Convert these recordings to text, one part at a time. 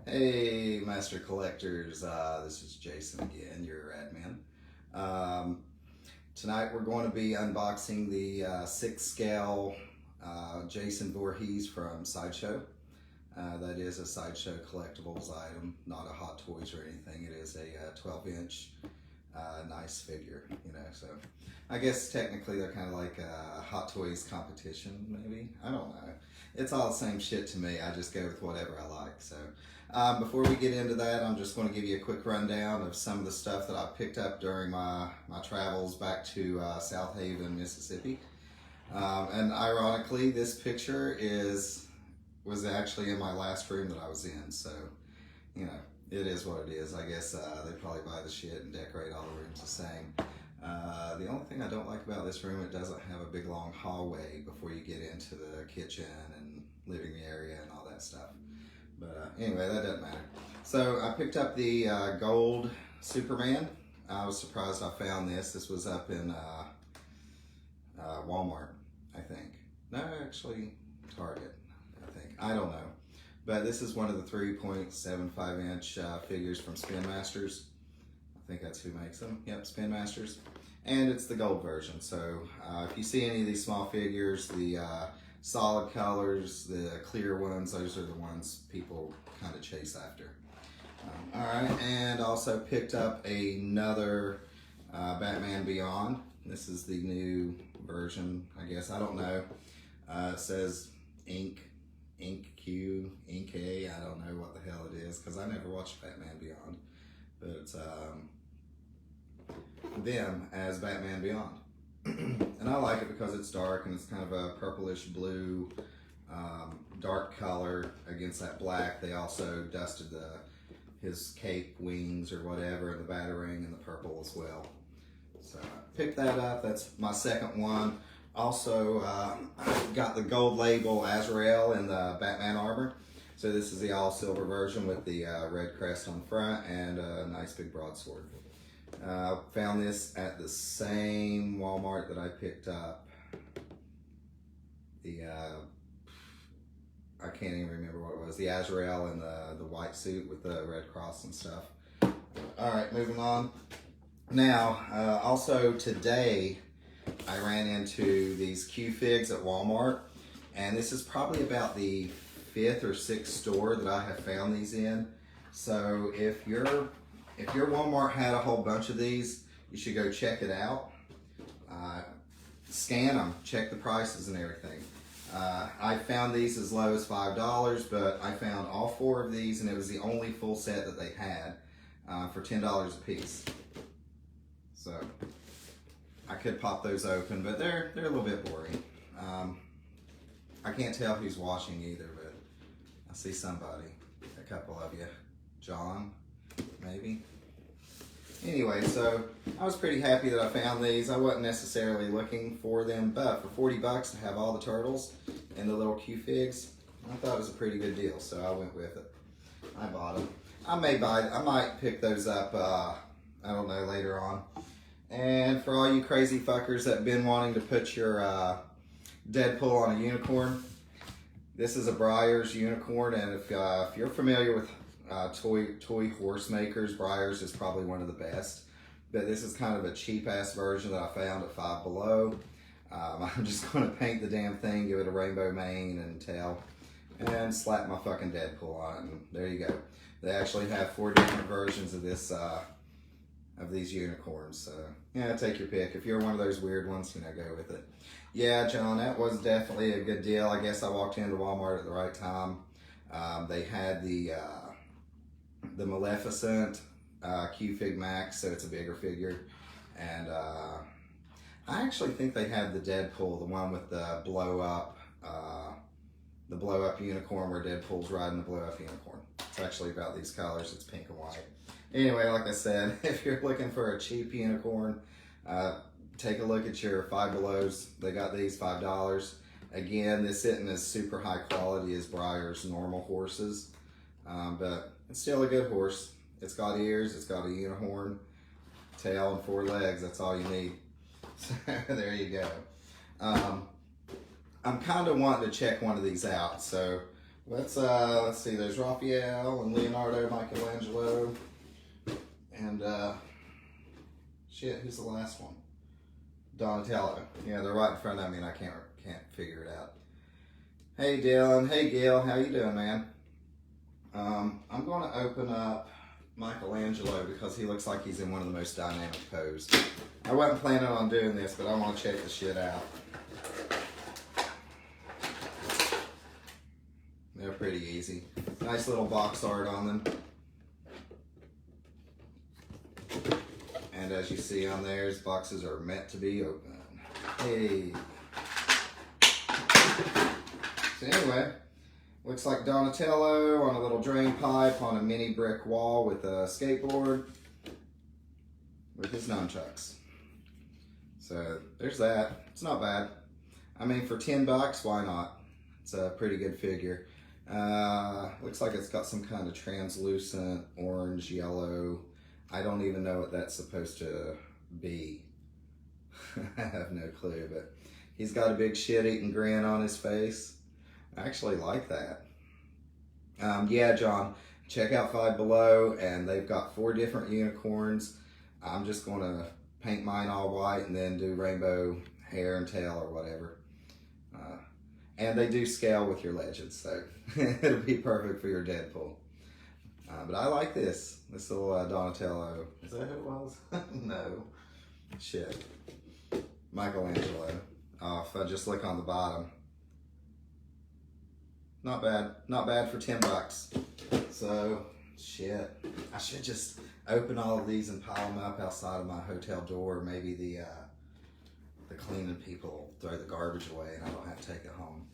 Hey, Master Collectors, this is Jason again, your admin. Tonight we're going to be unboxing the 6 scale Jason Voorhees from Sideshow. That is a Sideshow Collectibles item, not a Hot Toys or anything. It is a 12-inch nice figure, you know, so I guess technically they're kind of like a Hot Toys competition, maybe? I don't know. It's all the same shit to me. I just go with whatever I like, so. Before we get into that, I'm just going to give you a quick rundown of some of the stuff that I picked up during my travels back to Southaven, Mississippi. And ironically, this picture was actually in my last room that I was in, so, you know, it is what it is. I guess they probably buy the shit and decorate all the rooms the same. The only thing I don't like about this room, it doesn't have a big long hallway before you get into the kitchen and living area and all that stuff. But anyway, that doesn't matter. So I picked up the gold Superman. I was surprised I found this. This was up in Walmart, I think. No, actually Target, I think. I don't know. But this is one of the 3.75 inch figures from Spinmasters. I think that's who makes them. Yep, Spinmasters. And it's the gold version. So if you see any of these small figures, the solid colors, the clear ones, those are the ones people kind of chase after. All right, and also picked up another Batman Beyond. This is the new version, I guess. I don't know. It says Inque, Inque. I don't know what the hell it is because I never watched Batman Beyond. But it's them as Batman Beyond. And I like it because it's dark and it's kind of a purplish blue, dark color against that black. They also dusted his cape wings or whatever, and the batarang and the purple as well. So I picked that up. That's my second one. Also got the gold label Azrael in the Batman armor. So this is the all silver version with the red crest on the front and a nice big broadsword. Found this at the same Walmart that I picked up the, I can't even remember what it was, the Azrael and the white suit with the red cross and stuff. Alright, moving on. Now, also today, I ran into these Q-Figs at Walmart, and this is probably about the 5th or 6th store that I have found these in. So if your Walmart had a whole bunch of these, you should go check it out. Scan them, check the prices and everything. I found these as low as $5, but I found all 4 of these, and it was the only full set that they had for $10 a piece. So I could pop those open, but they're a little bit boring. I can't tell who's watching either, but I see somebody, a couple of you. John, maybe. Anyway, so I was pretty happy that I found these. I wasn't necessarily looking for them, but for 40 bucks to have all the turtles and the little Q-Figs, I thought it was a pretty good deal, so I went with it. I bought them. I might pick those up, I don't know, later on. And for all you crazy fuckers that have been wanting to put your Deadpool on a unicorn, this is a Breyers unicorn, and if you're familiar with toy horse makers, Breyers is probably one of the best. But this is kind of a cheap ass version that I found at Five Below. I'm just going to paint the damn thing, give it a rainbow mane and tail, and slap my fucking Deadpool on it, and there you go. They actually have 4 different versions of this of these unicorns, so yeah, take your pick. If you're one of those weird ones, you know, go with it. Yeah, John, that was definitely a good deal. I guess I walked into Walmart at the right time. They had the Maleficent Q-Fig Max, so it's a bigger figure, and I actually think they had the Deadpool, the one with the blow up unicorn where Deadpool's riding the blow up unicorn. It's actually about these colors. It's pink and white. Anyway, like I said, if you're looking for a cheap unicorn, take a look at your Five Belows. They got these $5. Again, this isn't as super high quality as Breyers normal horses, but it's still a good horse. It's got ears, it's got a unicorn, tail, and 4 legs. That's all you need. So there you go. I'm kind of wanting to check one of these out, so let's see, there's Raphael and Leonardo, Michelangelo, and shit, who's the last one? Donatello. Yeah, they're right in front of me and I can't figure it out. Hey Dylan, hey Gil, how you doing, man? I'm going to open up Michelangelo because he looks like he's in one of the most dynamic poses. I wasn't planning on doing this, but I want to check the shit out. They're pretty easy. Nice little box art on them. And as you see on there, his boxes are meant to be open. Hey. So anyway, looks like Donatello on a little drain pipe on a mini brick wall with a skateboard with his nunchucks. So there's that. It's not bad. I mean, for $10, why not? It's a pretty good figure. Looks like it's got some kind of translucent orange, yellow. I don't even know what that's supposed to be. I have no clue, but he's got a big shit-eating grin on his face. I actually like that. Yeah, John, check out Five Below, and they've got 4 different unicorns. I'm just going to paint mine all white and then do rainbow hair and tail or whatever. And they do scale with your legends, so it'll be perfect for your Deadpool. But I like this little Donatello. Is that who it was? No. Shit. Michelangelo. Oh, if I just look on the bottom. Not bad. Not bad for $10. So, shit. I should just open all of these and pile them up outside of my hotel door. Maybe the cleaning people throw the garbage away and I don't have to take it home.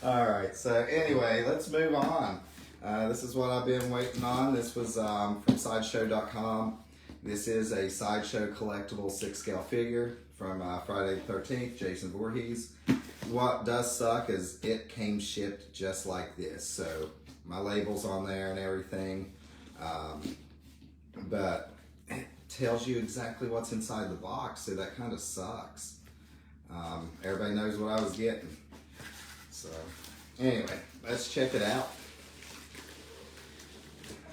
Alright, so anyway, let's move on. This is what I've been waiting on. This was from Sideshow.com. This is a Sideshow collectible 6-scale figure from Friday the 13th, Jason Voorhees. What does suck is it came shipped just like this. So my label's on there and everything. But it tells you exactly what's inside the box, so that kind of sucks. Everybody knows what I was getting. So anyway, let's check it out.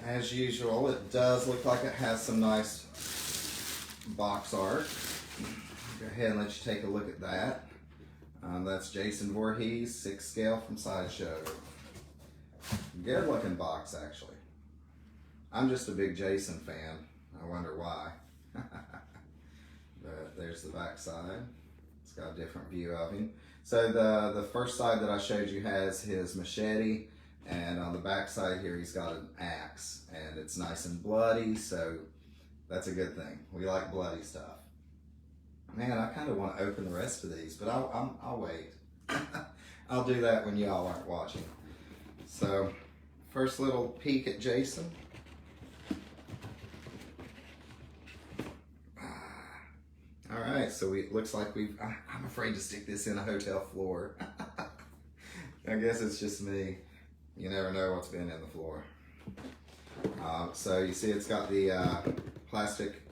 As usual, it does look like it has some nice box art. Go ahead and let you take a look at that. That's Jason Voorhees, 6 scale from Sideshow. Good looking box, actually. I'm just a big Jason fan. I wonder why. But there's the back side. It's got a different view of him. So the first side that I showed you has his machete, and on the back side here he's got an axe, and it's nice and bloody, so that's a good thing. We like bloody stuff. Man, I kind of want to open the rest of these, but I'll wait. I'll do that when y'all aren't watching. So, first little peek at Jason. All right, so looks like I'm afraid to stick this in a hotel floor. I guess it's just me. You never know what's been in the floor. So you see it's got the plastic,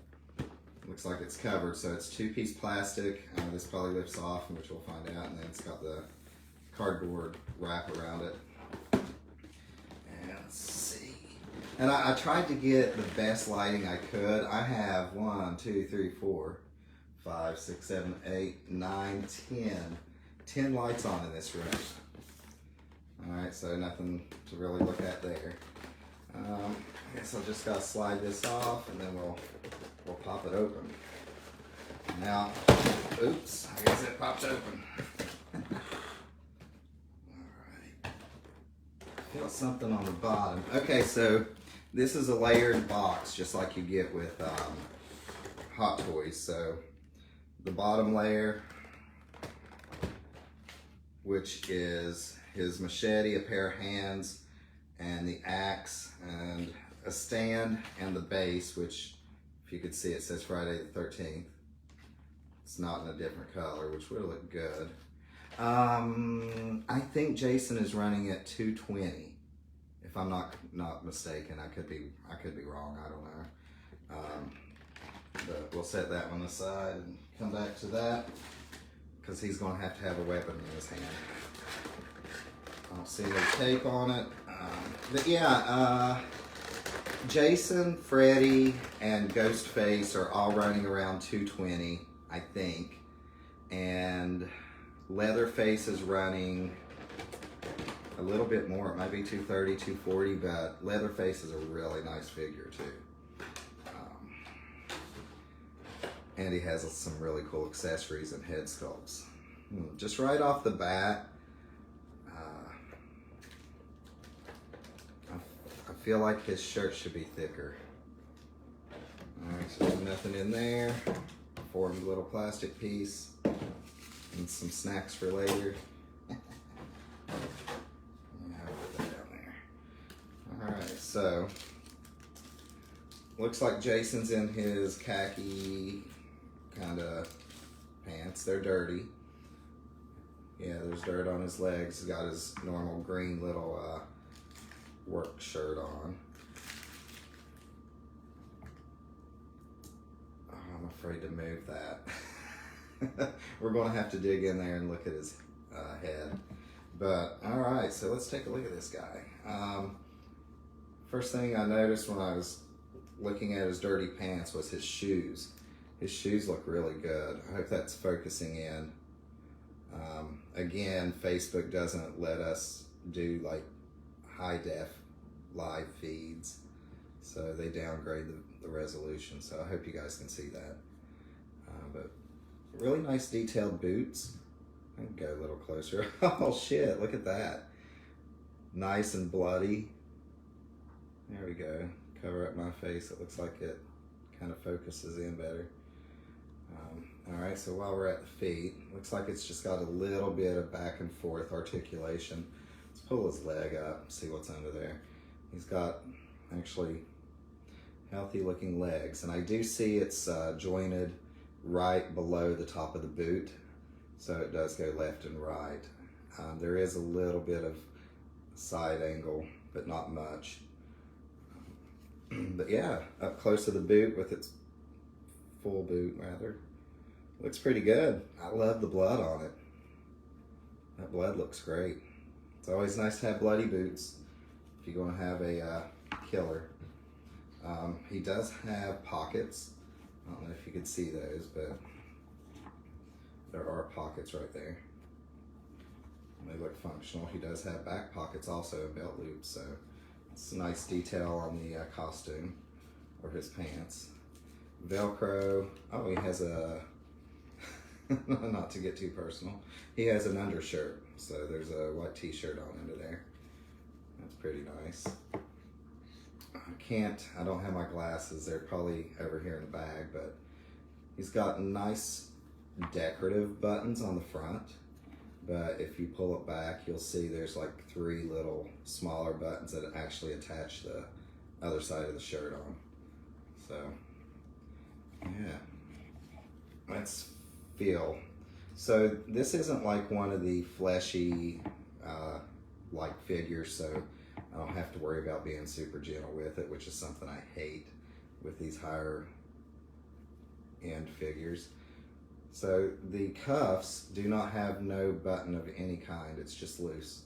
looks like it's covered, so it's 2-piece plastic. This probably lifts off, which we'll find out, and then it's got the cardboard wrap around it. And let's see. And I tried to get the best lighting I could. I have 1, 2, 3, 4, 5, 6, 7, 8, 9, 10 lights on in this room. Alright, so nothing to really look at there. I guess I'll just gotta slide this off and then we'll pop it open. Now, oops, I guess it popped open. Alright. Feel something on the bottom. Okay, so this is a layered box just like you get with Hot Toys. So the bottom layer, which is his machete, a pair of hands, and the axe, and a stand, and the base, which, if you could see, it says Friday the 13th. It's not in a different color, which would look good. I think Jason is running at 220, if I'm not mistaken. I could be wrong. I don't know. But we'll set that one aside and come back to that, because he's going to have a weapon in his hand. I don't see no tape on it. But yeah, Jason, Freddy, and Ghostface are all running around 220, I think. And Leatherface is running a little bit more. It might be 230, 240, but Leatherface is a really nice figure too. And he has some really cool accessories and head sculpts. Just right off the bat, I feel like his shirt should be thicker. Alright, so there's nothing in there. Formed little plastic piece. And some snacks for later. Yeah, I'll put that down there. Alright, so looks like Jason's in his khaki kind of pants. They're dirty. Yeah, there's dirt on his legs. He's got his normal green little work shirt on. Oh, I'm afraid to move that. We're going to have to dig in there and look at his head. But, alright, so let's take a look at this guy. First thing I noticed when I was looking at his dirty pants was his shoes. His shoes look really good. I hope that's focusing in. Again, Facebook doesn't let us do like high def live feeds, so they downgrade the resolution, so I hope you guys can see that. But really nice detailed boots. I can go a little closer. Oh shit, look at that. Nice and bloody. There we go. Cover up my face. It looks like it kind of focuses in better. Alright, so while we're at the feet, looks like it's just got a little bit of back and forth articulation. Let's pull his leg up, see what's under there. He's got actually healthy looking legs, and I do see it's jointed right below the top of the boot, so it does go left and right. There is a little bit of side angle, but not much. But yeah, up close to the boot with its full boot rather. Looks pretty good. I love the blood on it. That blood looks great. It's always nice to have bloody boots if you're going to have a killer. He does have pockets. I don't know if you could see those, but there are pockets right there. They look functional. He does have back pockets also and belt loops, so it's a nice detail on the costume or his pants. Velcro. Oh, he has a, not to get too personal, he has an undershirt, so there's a white t-shirt on under there. That's pretty nice. I don't have my glasses, they're probably over here in the bag, but he's got nice decorative buttons on the front, but if you pull it back, you'll see there's like 3 little smaller buttons that actually attach the other side of the shirt on. So, yeah, let's feel. So this isn't like one of the fleshy like figures, so I don't have to worry about being super gentle with it, which is something I hate with these higher end figures. So the cuffs do not have no button of any kind, it's just loose.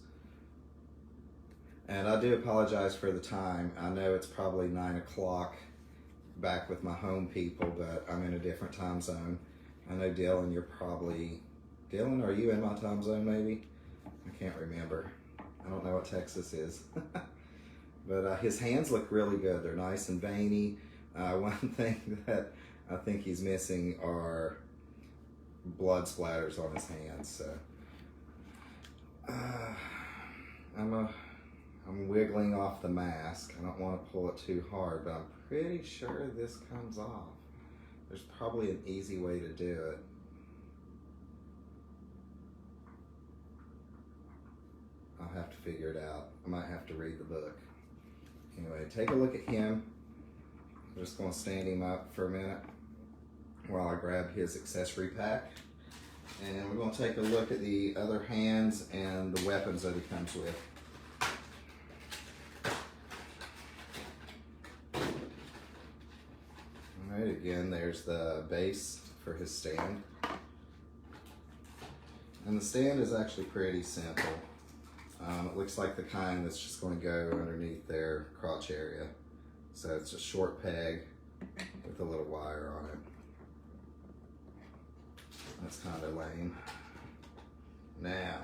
And I do apologize for the time. I know it's probably 9 o'clock back with my home people, but I'm in a different time zone. I know Dylan, you're probably, Dylan, are you in my time zone maybe? I can't remember. I don't know what Texas is. But his hands look really good. They're nice and veiny. One thing that I think he's missing are blood splatters on his hands. So I'm wiggling off the mask. I don't want to pull it too hard, but I'm pretty sure this comes off. There's probably an easy way to do it. I'll have to figure it out. I might have to read the book. Anyway, take a look at him. I'm just going to stand him up for a minute while I grab his accessory pack. And we're going to take a look at the other hands and the weapons that he comes with. Alright, again, there's the base for his stand. And the stand is actually pretty simple. It looks like the kind that's just going to go underneath their crotch area. So it's a short peg with a little wire on it. That's kind of lame. Now,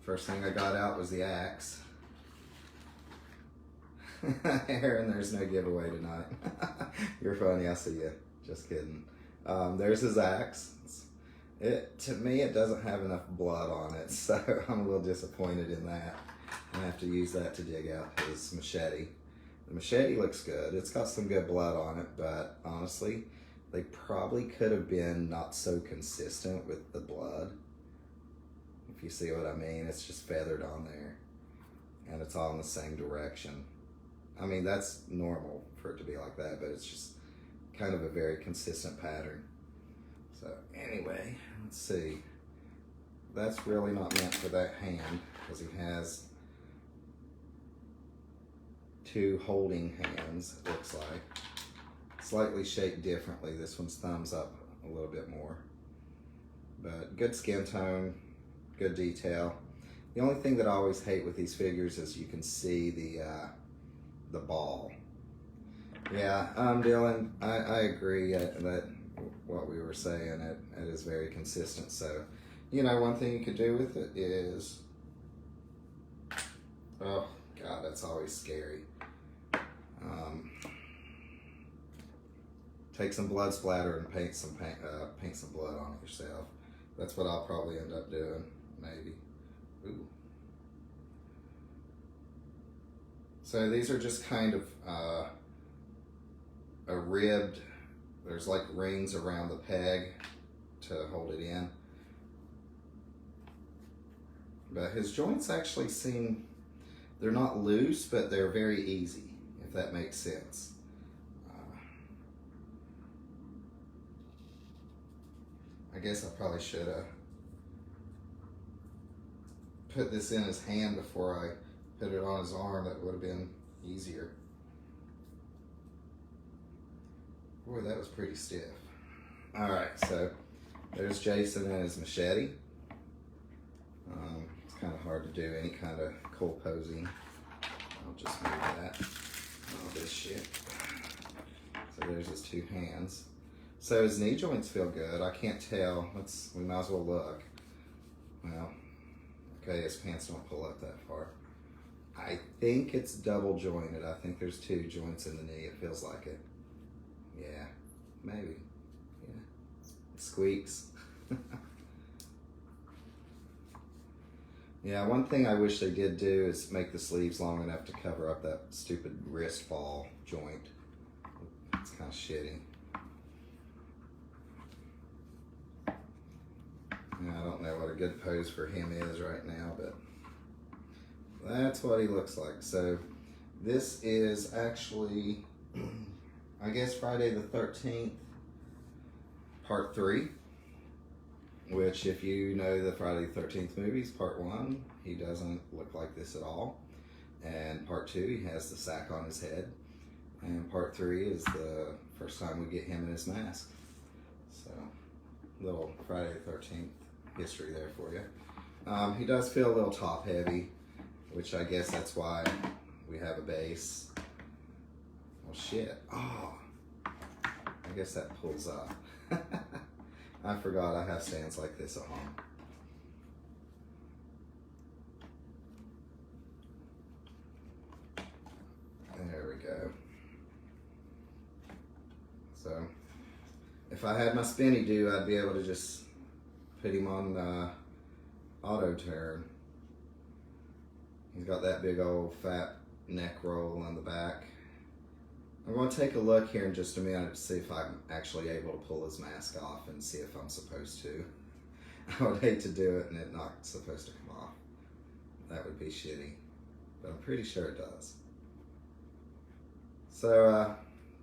first thing I got out was the axe. Aaron, there's no giveaway tonight. You're funny, I see you. Just kidding. There's his axe. To me, it doesn't have enough blood on it, so I'm a little disappointed in that. I have to use that to dig out his machete. The machete looks good. It's got some good blood on it, but honestly, they probably could have been not so consistent with the blood. If you see what I mean, it's just feathered on there, and it's all in the same direction. I mean, that's normal for it to be like that, but it's just kind of a very consistent pattern. So anyway, let's see. That's really not meant for that hand, because he has two holding hands, it looks like. Slightly shaped differently. This one's thumbs up a little bit more. But good skin tone, good detail. The only thing that I always hate with these figures is you can see the ball. Yeah, Dylan, I agree that what we were saying, it is very consistent. So, you know, one thing you could do with it is, oh God, that's always scary. Take some blood splatter and paint some blood on it yourself. That's what I'll probably end up doing, maybe. Ooh. So these are just kind of a ribbed, there's like rings around the peg to hold it in. But his joints actually seem, they're not loose, but they're very easy, if that makes sense. I guess I probably should have put this in his hand before I put it on his arm. That would have been easier. Boy, that was pretty stiff. All right, so there's Jason and his machete. It's kind of hard to do any kind of cool posing. I'll just move that. All this shit. So there's his two hands. So his knee joints feel good. I can't tell. We might as well look. Well, okay, his pants don't pull up that far. I think it's double jointed. I think there's two joints in the knee. It feels like it. Yeah, maybe. Yeah. It squeaks. Yeah, one thing I wish they did do is make the sleeves long enough to cover up that stupid wrist ball joint. It's kind of shitty. I don't know what a good pose for him is right now, but that's what he looks like. So this is actually, I guess, Friday the 13th, part 3, which if you know the Friday the 13th movies, part 1, he doesn't look like this at all. And part 2, he has the sack on his head. And part 3 is the first time we get him in his mask. So, little Friday the 13th history there for you. He does feel a little top heavy, which I guess that's why we have a base. Oh shit. Oh, I guess that pulls up. I forgot I have stands like this at home. There we go. So if I had my spinny do, I'd be able to just put him on auto turn. He's got that big old fat neck roll on the back. I'm going to take a look here in just a minute to see if I'm actually able to pull his mask off and see if I'm supposed to. I would hate to do it and it not supposed to come off. That would be shitty, but I'm pretty sure it does. So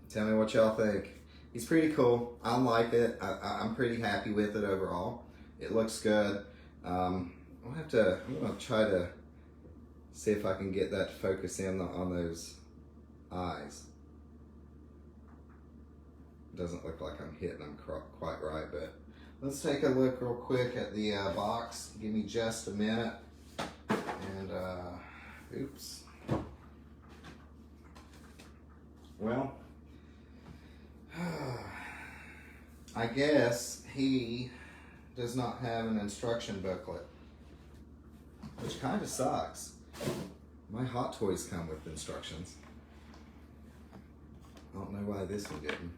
tell me what y'all think. He's pretty cool. I like it. I'm pretty happy with it overall. It looks good. I'm gonna try to see if I can get that to focus in on those eyes. Doesn't look like I'm hitting them quite right, but let's take a look real quick at the box. Give me just a minute. And, oops. Well, I guess he does not have an instruction booklet, which kind of sucks. My Hot Toys come with instructions. I don't know why this one didn't.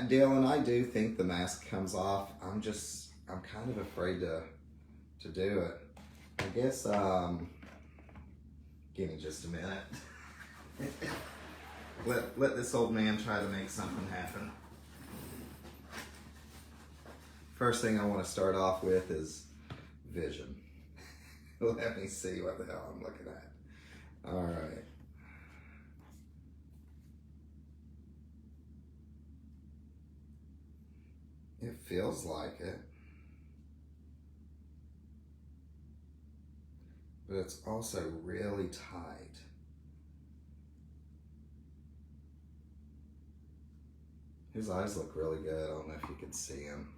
Dylan, I do think the mask comes off. I'm kind of afraid to do it. I guess, give me just a minute. Let this old man try to make something happen. First thing I want to start off with is vision. Let me see what the hell I'm looking at. All right. It feels like it. But it's also really tight. His eyes look really good. I don't know if you can see him.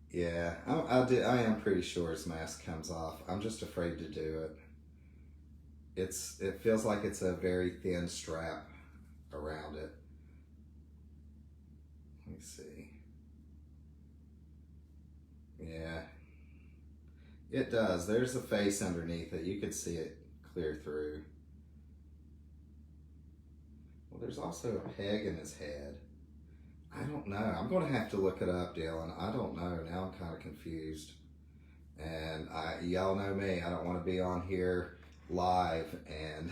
Yeah, I am pretty sure his mask comes off. I'm just afraid to do it. It feels like it's a very thin strap around it. Let me see. Yeah, it does. There's a face underneath it. You could see it clear through. Well, there's also a peg in his head. I don't know. I'm going to have to look it up, Dylan. I don't know. Now I'm kind of confused. And y'all know me. I don't want to be on here live and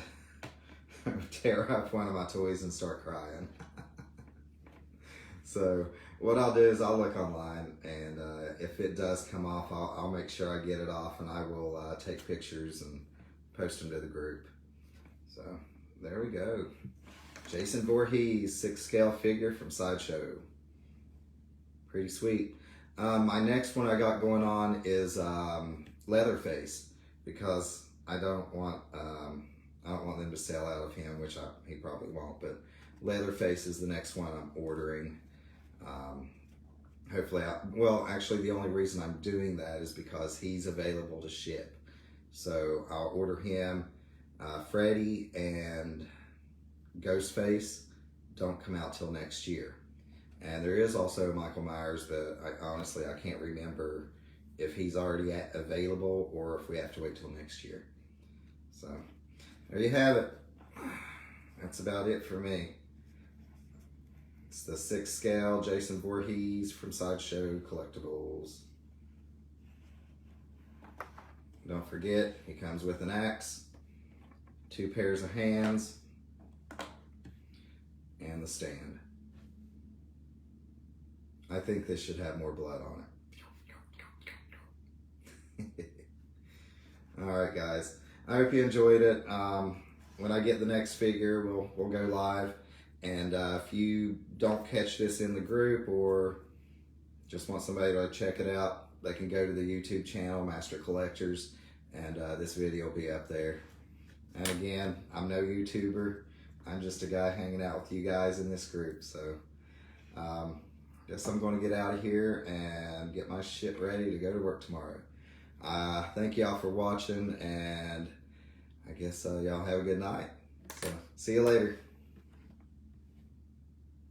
tear up one of my toys and start crying. So what I'll do is I'll look online, and if it does come off, I'll make sure I get it off, and I will take pictures and post them to the group. So there we go. Jason Voorhees, 6 scale figure from Sideshow. Pretty sweet. My next one I got going on is Leatherface, because I don't want them to sell out of him, which he probably won't. But Leatherface is the next one I'm ordering. Hopefully, actually, the only reason I'm doing that is because he's available to ship. So I'll order him. Freddy and Ghostface don't come out till next year. And there is also Michael Myers, but honestly I can't remember if he's already available or if we have to wait till next year. So there you have it. That's about it for me. It's the 6 scale Jason Voorhees from Sideshow Collectibles. Don't forget, he comes with an axe, 2 pairs of hands, and the stand. I think this should have more blood on it. Alright guys, I hope you enjoyed it. When I get the next figure, we'll go live. And if you don't catch this in the group or just want somebody to check it out, they can go to the YouTube channel, Master Collectors, and this video will be up there. And again, I'm no YouTuber. I'm just a guy hanging out with you guys in this group. So guess I'm going to get out of here and get my shit ready to go to work tomorrow. Thank y'all for watching, and I guess y'all have a good night. So see you later.